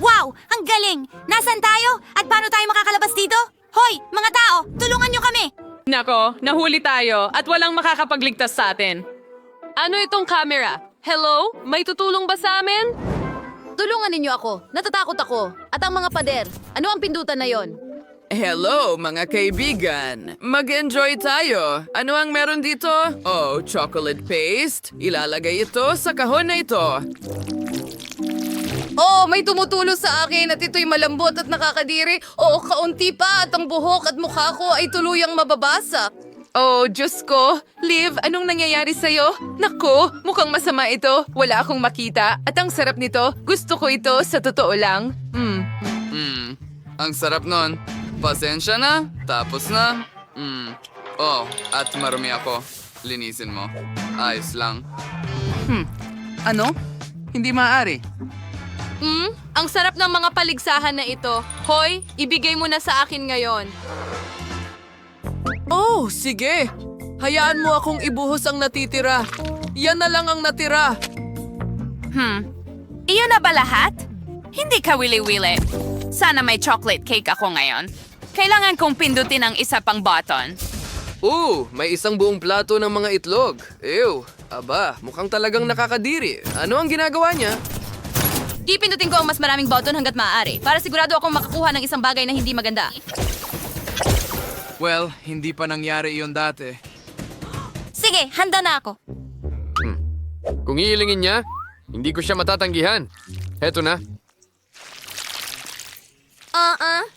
Wow! Ang galing! Nasaan tayo? At paano tayo makakalabas dito? Hoy, mga tao! Tulungan nyo kami! Nako, nahuli tayo at walang makakapagligtas sa atin. Ano itong camera? Hello? May tutulong ba sa amin? Tulungan ninyo ako. Natatakot ako. At ang mga pader. Ano ang pindutan na yon? Hello, mga kaibigan! Mag-enjoy tayo! Ano ang meron dito? Oh, chocolate paste. Ilalagay ito sa kahon na ito. Oh, may tumutulo sa akin at ito'y malambot at nakakadiri. Oo, kaunti pa at ang buhok at mukha ko ay tuluyang mababasa. Oh, Diyos ko. Liv, anong nangyayari sa'yo? Naku, mukhang masama ito. Wala akong makita. At ang sarap nito. Gusto ko ito sa totoo lang. Ang sarap nun. Pasensya na, tapos na. Oh, at marumi ako. Linisin mo. Ayos lang. Ano? Hindi maaari. Ang sarap ng mga paligsahan na ito. Hoy, ibigay mo na sa akin ngayon. Oh, sige. Hayaan mo akong ibuhos ang natitira. Yan na lang ang natira. Iyon na ba lahat? Hindi ka wili-wili. Sana may chocolate cake ako ngayon. Kailangan kong pindutin ang isa pang button. May isang buong plato ng mga itlog. Ew, aba, mukhang talagang nakakadiri. Ano ang ginagawa niya? Di pindutin ko ang mas maraming button hanggat maaari para sigurado akong makakuha ng isang bagay na hindi maganda. Well, hindi pa nangyari iyon dati. Sige, handa na ako. Kung iilingin niya, hindi ko siya matatanggihan. Heto na.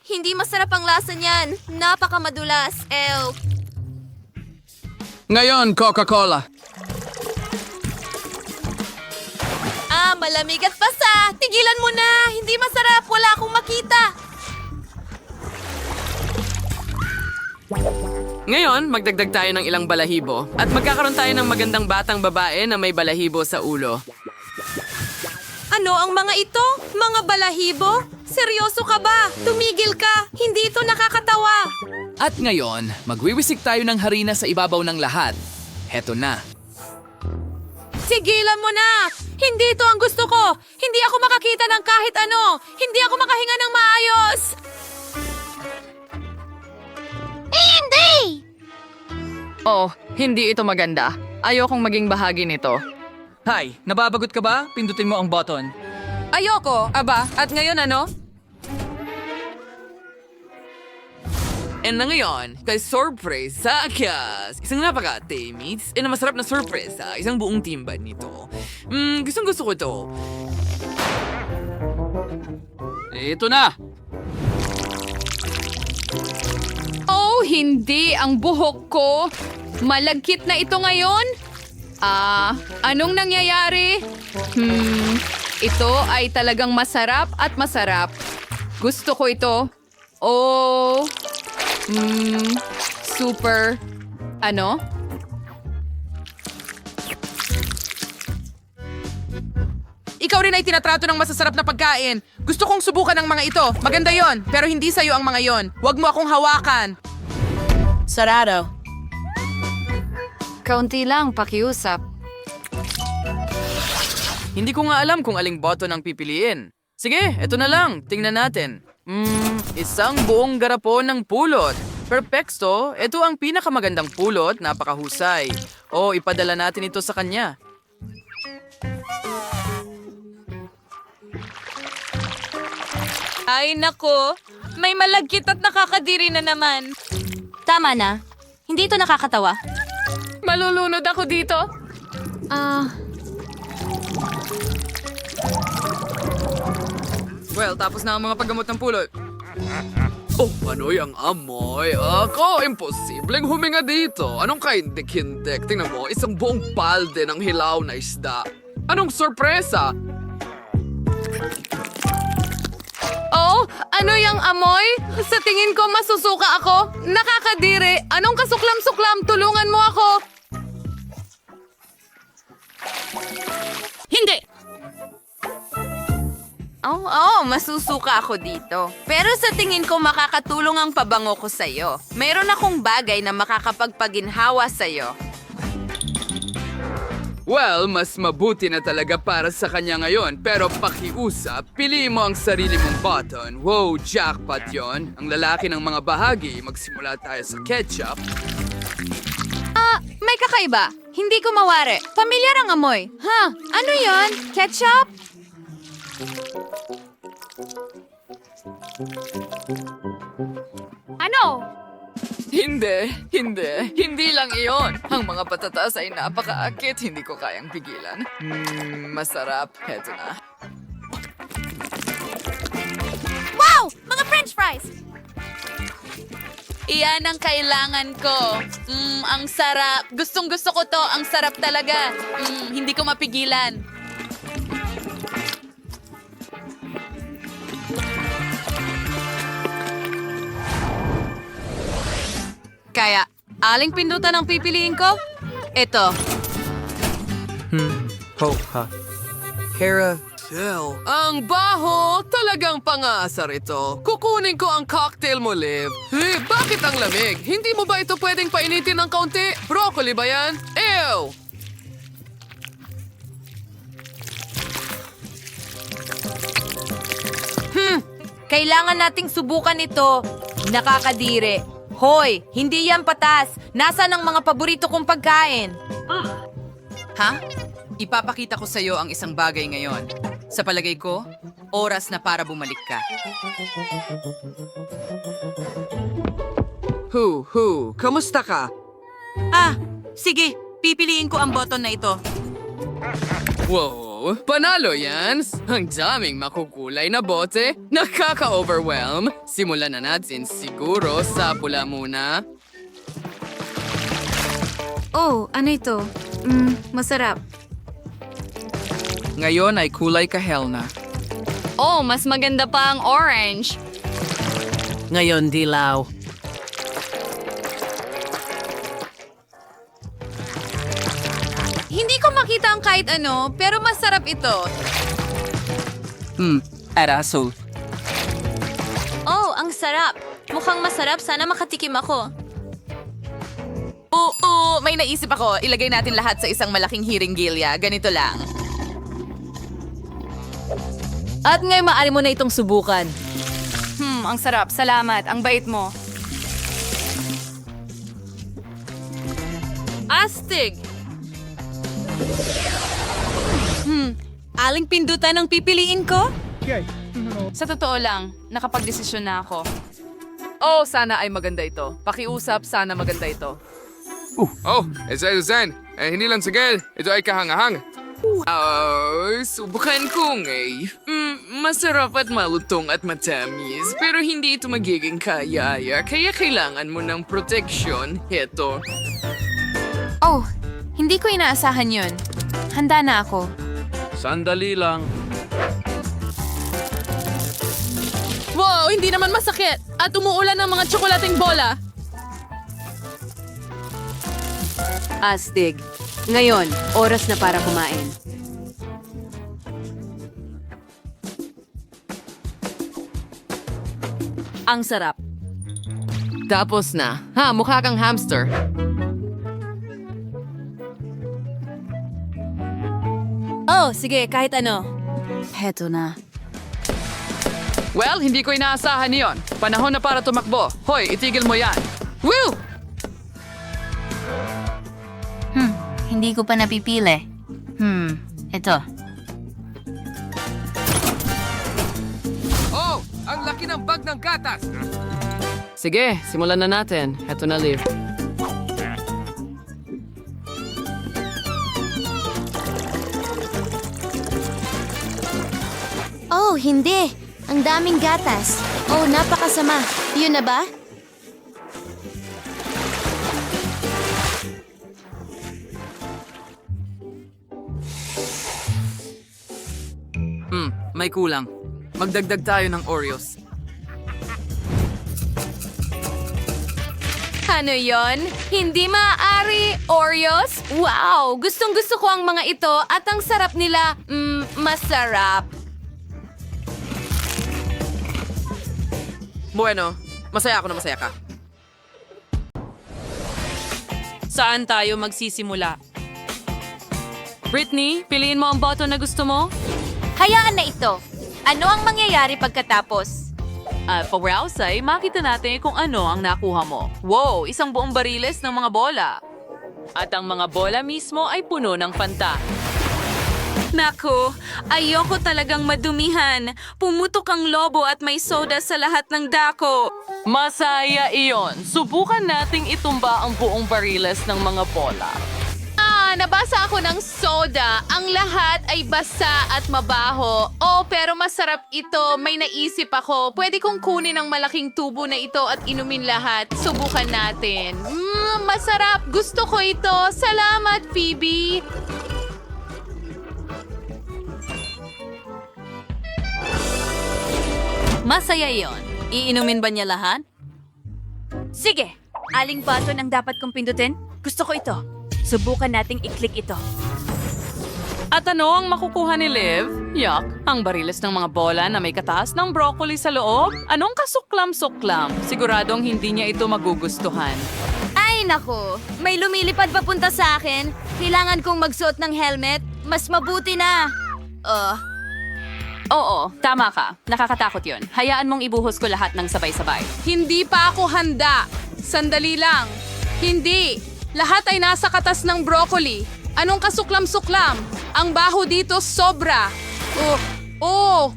Hindi masarap ang lasa niyan. Napakamadulas, ew. Ngayon, Coca-Cola. Malamig at basa. Tigilan mo na. Hindi masarap. Wala akong makita. Ngayon, magdagdag tayo ng ilang balahibo at magkakaroon tayo ng magandang batang babae na may balahibo sa ulo. Ano ang mga ito? Mga balahibo? Seryoso ka ba? Tumigil ka. Hindi ito nakakatawa. At ngayon, magwiwisik tayo ng harina sa ibabaw ng lahat. Heto na. Tigilan mo na. Hindi ito ang gusto ko. Hindi ako makakita ng kahit ano. Hindi ako makahinga ng maayos. Oh, hindi ito maganda. Ayokong maging bahagi nito. Hi, nababagot ka ba? Pindutin mo ang button. Ayoko, aba. At ngayon ano? And na ngayon, kay surprise sa akyas. Isang napaka-tamis na masarap na sorpresa. Isang buong timban nito. Gustong gusto ko ito. Ito na. Oh, hindi ang buhok ko. Malagkit na ito ngayon? Anong nangyayari? Ito ay talagang masarap at masarap. Gusto ko ito. Oh, super. Ano? Ikaw rin ay tinatrato ng masasarap na pagkain. Gusto kong subukan ang mga ito. Maganda yon, pero hindi sa'yo ang mga yon. Huwag mo akong hawakan. Sarado. Kaunti lang, pakiusap. Hindi ko nga alam kung aling button ang pipiliin. Sige, eto na lang. Tingnan natin. Isang buong garapon ng pulot. Perfecto, ito ang pinakamagandang pulot, napakahusay. Ipadala natin ito sa kanya. Ay, nako. May malagkit at nakakadiri na naman. Tama na. Hindi ito nakakatawa. Malulunod ako dito. Well, tapos na ang mga paggamot ng pulot. Ano yung amoy? Ako, imposibleng huminga dito. Anong kaindik-hindik? Tingnan mo, isang buong balde ng hilaw na isda. Anong sorpresa? Oh, ano yung amoy? Sa tingin ko masusuka ako. Nakakadiri. Anong kasuklam-suklam? Tulungan mo ako. Hindi! Masusuka ako dito. Pero sa tingin ko makakatulong ang pabango ko sa'yo. Mayroon akong bagay na makakapagpaginhawa sa'yo. Well, mas mabuti na talaga para sa kanya ngayon. Pero pakiusap, pili mo ang sarili mong button. Wow, jackpot yon. Ang lalaki ng mga bahagi. Magsimula tayo sa ketchup. May kakaiba. Hindi ko mawari. Pamilyar ang amoy. Ano yon? Ketchup? Ano? Hindi lang iyon. Ang mga patatas ay napakaakit, hindi ko kayang pigilan. Masarap. Heto na. Wow! Mga french fries! Iyan ang kailangan ko. Ang sarap. Gustong gusto ko to. Ang sarap talaga. Hindi ko mapigilan. Kaya, aling pindutan ang pipiliin ko? Ito. Ang baho! Talagang pangaasar ito. Kukunin ko ang cocktail mo, Liv. Bakit ang lamig? Hindi mo ba ito pwedeng painitin ng kaunti? Broccoli ba yan? Ew! Kailangan nating subukan ito. Nakakadire. Hoy, hindi yan patas. Nasaan ang mga paborito kong pagkain? Ha? Ipapakita ko sa iyo ang isang bagay ngayon. Sa palagay ko, oras na para bumalik ka. Kamusta ka? Sige. Pipiliin ko ang button na ito. Wow! Panalo yan! Ang daming makukulay na bote. Nakaka-overwhelm. Simulan na natin siguro sa pula muna. Oh, ano ito? Masarap. Ngayon ay kulay kahel na. Oh, mas maganda pa ang orange. Ngayon, dilaw. Hindi ko makita ang kahit ano, pero masarap ito. Arasul. Oh, ang sarap. Mukhang masarap. Sana makatikim ako. Oo, may naisip ako. Ilagay natin lahat sa isang malaking hiringgilya. Ganito lang. At ngayon maaari mo na itong subukan. Ang sarap. Salamat. Ang bait mo. Astig! Aling pindutan ang pipiliin ko? Sa totoo lang, nakapagdesisyon na ako. Oh, sana ay maganda ito. Pakiusap, sana maganda ito. Oh, Susan. Hindi lang sagel. Ito ay kahangahang. Subukan ko masarap at malutong at matamis, pero hindi ito magiging kaya kailangan mo ng proteksyon. Heto. Oh, hindi ko inaasahan yun. Handa na ako. Sandali lang. Wow, hindi naman masakit. At umuulan ng mga tsokolating bola. Astig. Ngayon, oras na para kumain. Ang sarap. Tapos na. Mukha kang hamster. Oh, sige, kahit ano. Heto na. Well, hindi ko inaasahan yon. Panahon na para tumakbo. Hoy, itigil mo yan. Woo! Hindi ko pa napipili. Ito. Oh, ang laki ng bag ng gatas. Sige, simulan na natin. Heto na, Liv. Oh, hindi. Ang daming gatas. Oh, napakasama. Yun na ba? May kulang. Magdagdag tayo ng Oreos. Ano yon? Hindi maaari, Oreos? Wow! Gustong-gusto ko ang mga ito at ang sarap nila. Masarap. Bueno, masaya ako na masaya ka. Saan tayo magsisimula? Britney, piliin mo ang button na gusto mo. Hayaan na ito. Ano ang mangyayari pagkatapos? At pag-browse makita natin kung ano ang nakuha mo. Wow, isang buong bariles ng mga bola. At ang mga bola mismo ay puno ng Fanta. Naku, ayoko talagang madumihan. Pumutok ang lobo at may soda sa lahat ng dako. Masaya iyon. Subukan nating itumba ang buong bariles ng mga bola. Nabasa ako ng soda. Ang lahat ay basa at mabaho. Oh, pero masarap ito. May naisip ako. Pwede kong kunin ang malaking tubo na ito at inumin lahat. Subukan natin. Masarap. Gusto ko ito. Salamat, Phoebe. Masaya iyon. Iinumin ba niya lahat? Sige, aling button ang dapat kong pindutin? Gusto ko ito. Subukan nating i-click ito. At ano ang makukuha ni Liv? Yuck, ang bariles ng mga bola na may kataas ng broccoli sa loob? Anong kasuklam-suklam? Siguradong hindi niya ito magugustuhan. Ay nako, may lumilipad papunta sa akin. Kailangan kong magsuot ng helmet. Mas mabuti na. Oo, tama ka. Nakakatakot yon. Hayaan mong ibuhos ko lahat ng sabay-sabay. Hindi pa ako handa. Sandali lang. Hindi. Lahat ay nasa katas ng broccoli. Anong kasuklam-suklam? Ang baho dito sobra.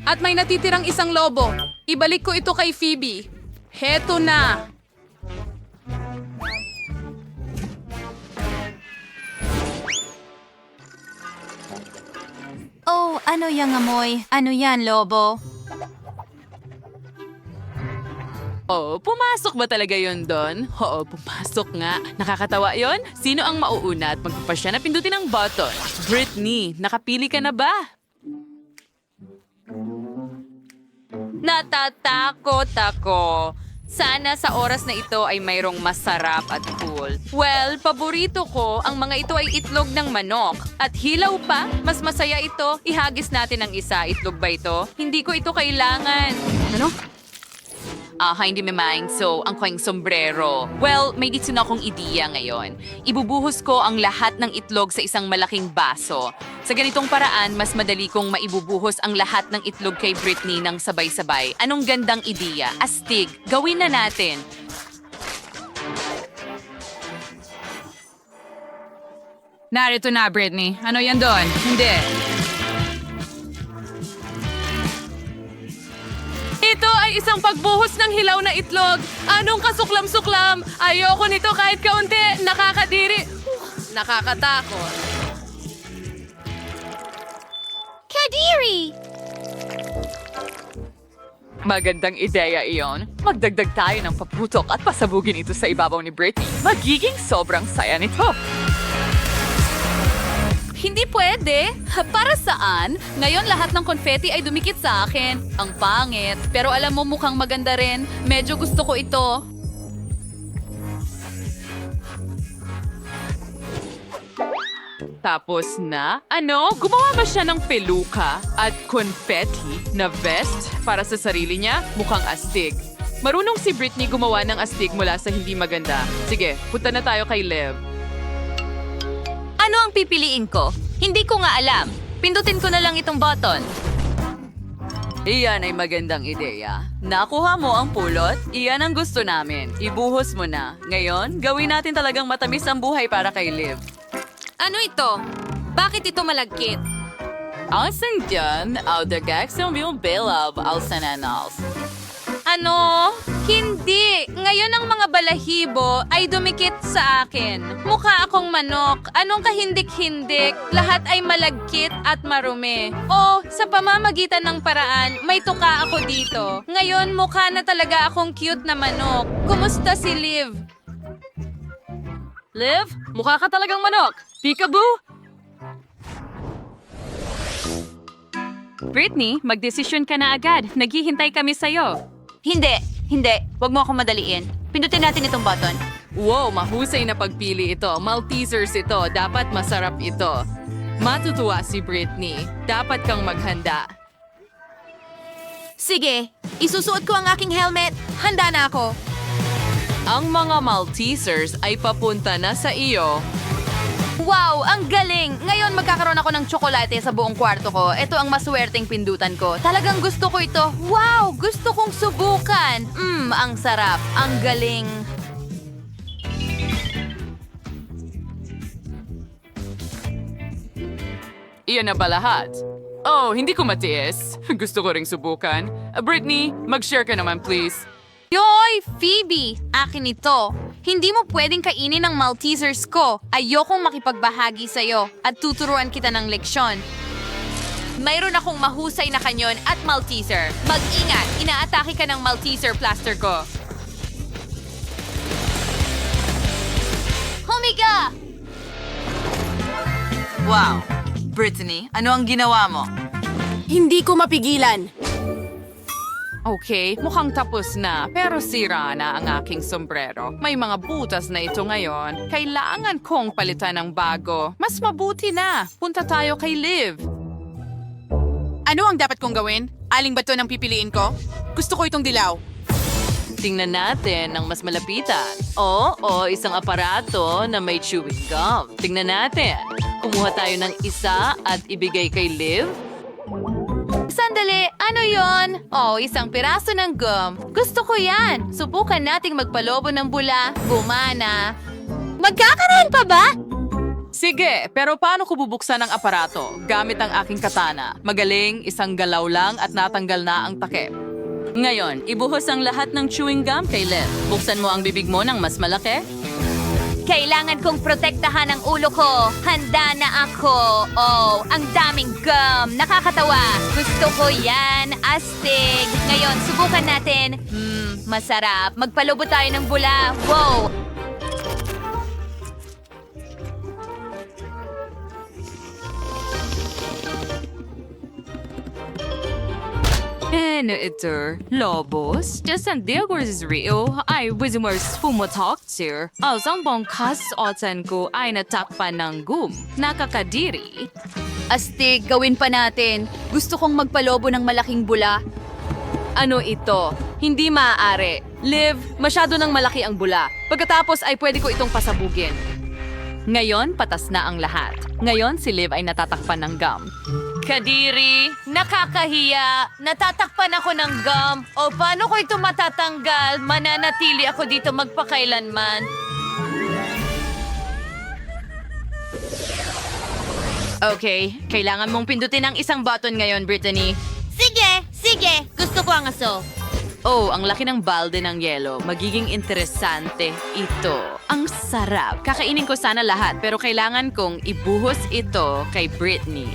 At may natitirang isang lobo. Ibalik ko ito kay Phoebe. Heto na. Oh, ano yang amoy? Ano yan, lobo? Oh, pumasok ba talaga yon doon? Oo, pumasok nga. Nakakatawa yon. Sino ang mauuna at magpapasya na pindutin ang button? Britney, nakapili ka na ba? Natatakot ako. Sana sa oras na ito ay mayroong masarap at cool. Well, paborito ko, ang mga ito ay itlog ng manok. At hilaw pa, mas masaya ito. Ihagis natin ang isa. Itlog ba ito? Hindi ko ito kailangan. Ano? Hindi may mind. So, ang kweng sombrero. Well, may dito na akong ideya ngayon. Ibubuhos ko ang lahat ng itlog sa isang malaking baso. Sa ganitong paraan, mas madali kong maibubuhos ang lahat ng itlog kay Britney ng sabay-sabay. Anong gandang ideya? Astig, gawin na natin. Narito na, Britney. Ano yan doon? Hindi. Ito ay isang pagbuhos ng hilaw na itlog. Anong kasuklam-suklam? Ayoko nito kahit kaunti. Nakakadiri. Nakakatakot. Kadiri! Magandang ideya iyon. Magdagdag tayo ng paputok at pasabugin ito sa ibabaw ni Britney. Magiging sobrang saya nito. Hindi pwede. Para saan? Ngayon lahat ng konfeti ay dumikit sa akin. Ang pangit. Pero alam mo mukhang maganda rin. Medyo gusto ko ito. Tapos na? Ano? Gumawa ba siya ng peluka at confetti na vest para sa sarili niya? Mukhang astig. Marunong si Britney gumawa ng astig mula sa hindi maganda. Sige, punta na tayo kay Liv. Ano ang pipiliin ko? Hindi ko nga alam. Pindutin ko na lang itong button. Iyan ay magandang ideya. Nakuha mo ang pulot? Iyan ang gusto namin. Ibuhos mo na. Ngayon, gawin natin talagang matamis ang buhay para kay Liv. Ano ito? Bakit ito malagkit? Asan dyan? Audagak sa miyong belab al sananals. Ano? Hindi. Ngayon ang mga balahibo ay dumikit sa akin. Mukha akong manok. Anong kahindik-hindik? Lahat ay malagkit at marumi. Oh, sa pamamagitan ng paraan, may tuka ako dito. Ngayon, mukha na talaga akong cute na manok. Kumusta si Liv? Liv, mukha ka talagang manok. Peekaboo! Britney, magdesisyon ka na agad. Naghihintay kami sa'yo. Hindi. Huwag mo akong madaliin. Pindutin natin itong button. Wow, mahusay na pagpili ito. Maltesers ito. Dapat masarap ito. Matutuwa si Britney. Dapat kang maghanda. Sige, isusuot ko ang aking helmet. Handa na ako. Ang mga Maltesers ay papunta na sa iyo. Wow, ang galing! Ngayon magkakaroon ako ng tsokolate sa buong kwarto ko. Ito ang maswerteng pindutan ko. Talagang gusto ko ito. Wow, gusto kong subukan. Ang sarap. Ang galing. Iyan na ba lahat? Oh, hindi ko matiis. Gusto ko ring subukan. Brittany, mag-share ka naman please. Yoy, Phoebe! Akin ito. Hindi mo pwedeng kainin ang Maltesers ko. Ayokong makipagbahagi sa'yo at tuturuan kita ng leksyon. Mayroon akong mahusay na kanyon at Malteser. Mag-ingat, inaatake ka ng Malteser plaster ko. Humiga! Wow. Brittany, ano ang ginawa mo? Hindi ko mapigilan. Okay, mukhang tapos na, pero sira na ang aking sombrero. May mga butas na ito ngayon. Kailangan kong palitan ng bago. Mas mabuti na. Punta tayo kay Liv. Ano ang dapat kong gawin? Aling ba to ng pipiliin ko? Gusto ko itong dilaw. Tingnan natin ang mas malapitan. Oo, isang aparato na may chewing gum. Tingnan natin. Kumuha tayo ng isa at ibigay kay Liv. Sandali, ano yon? Oh, isang piraso ng gum. Gusto ko yan. Subukan nating magpalobo ng bula. Gumana. Magkakaroon pa ba? Sige, pero paano ko bubuksan ang aparato? Gamit ang aking katana. Magaling, isang galaw lang at natanggal na ang takip. Ngayon, ibuhos ang lahat ng chewing gum kay Liv. Buksan mo ang bibig mo ng mas malaki. Kailangan kong protektahan ang ulo ko. Handa na ako. Oh, ang daming gum. Nakakatawa. Gusto ko yan. Astig. Ngayon, subukan natin. Masarap. Magpalobo tayo ng bula. Wow. Ano ito? Lobos? Just the is real. I was immersed pumatak sir. Ang bangkas otan ko ay natakpan ng gum. Nakakadiri. Astig, gawin pa natin. Gusto kong magpalobo ng malaking bula. Ano ito? Hindi maaari. Liv, masyado nang malaki ang bula. Pagkatapos ay pwede ko itong pasabugin. Ngayon, patas na ang lahat. Ngayon, si Liv ay natatakpan ng gum. Kadiri, nakakahiya. Natatakpan ako ng gum. O paano ko ito matatanggal? Mananatili ako dito magpakailanman. Okay, kailangan mong pindutin ang isang button ngayon, Brittany. Sige. Gusto ko ang aso. Oh, ang laki ng balde ng yelo. Magiging interesante ito. Ang sarap. Kakainin ko sana lahat, pero kailangan kong ibuhos ito kay Brittany.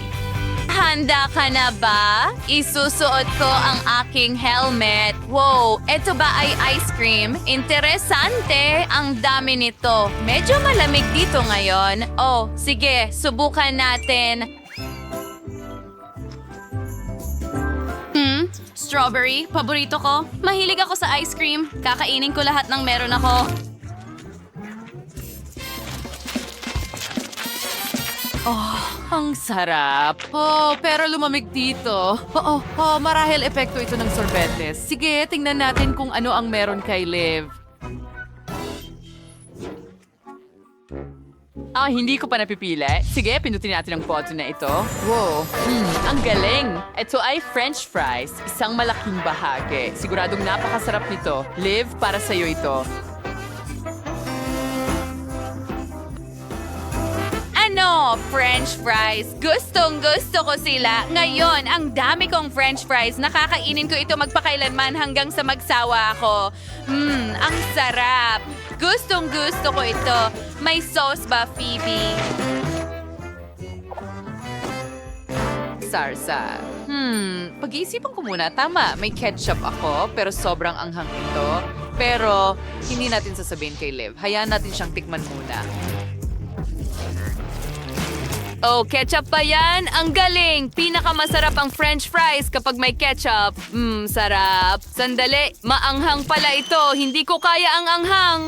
Handa ka na ba? Isusuot ko ang aking helmet. Wow, eto ba ay ice cream? Interesante. Ang dami nito. Medyo malamig dito ngayon. Oh, sige, subukan natin. Strawberry, paborito ko. Mahilig ako sa ice cream. Kakainin ko lahat ng meron ako. Ang sarap. Oh, pero lumamig dito. Marahil epekto ito ng sorbetes. Sige, tingnan natin kung ano ang meron kay Liv. Hindi ko pa napipili. Sige, pindutin natin ang button na ito. Wow, ang galing. Ito ay French fries, isang malaking bahagi. Siguradong napakasarap nito. Liv, para sa'yo ito. Ano? French fries. Gustong-gusto ko sila. Ngayon, ang dami kong French fries. Nakakainin ko ito magpakailanman hanggang sa magsawa ako. Ang sarap. Gustong-gusto ko ito. May sauce ba, Phoebe? Sarsa. Pag-iisipan ko muna. Tama, may ketchup ako, pero sobrang anghang ito. Pero, hindi natin sasabihin kay Liv. Hayaan natin siyang tikman muna. Oh, ketchup pa yan? Ang galing! Pinakamasarap ang French fries kapag may ketchup. Sarap. Sandali, maanghang pala ito. Hindi ko kaya ang anghang.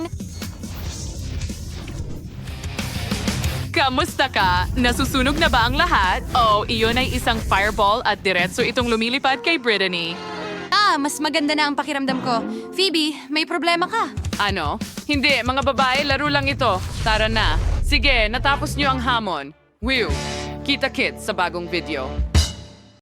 Kamusta ka? Nasusunog na ba ang lahat? Oh, iyon ay isang fireball at diretso itong lumilipad kay Brittany. Mas maganda na ang pakiramdam ko. Phoebe, may problema ka. Ano? Hindi, mga babae, laro lang ito. Tara na. Sige, natapos niyo ang hamon. Will, kita-kits sa bagong video.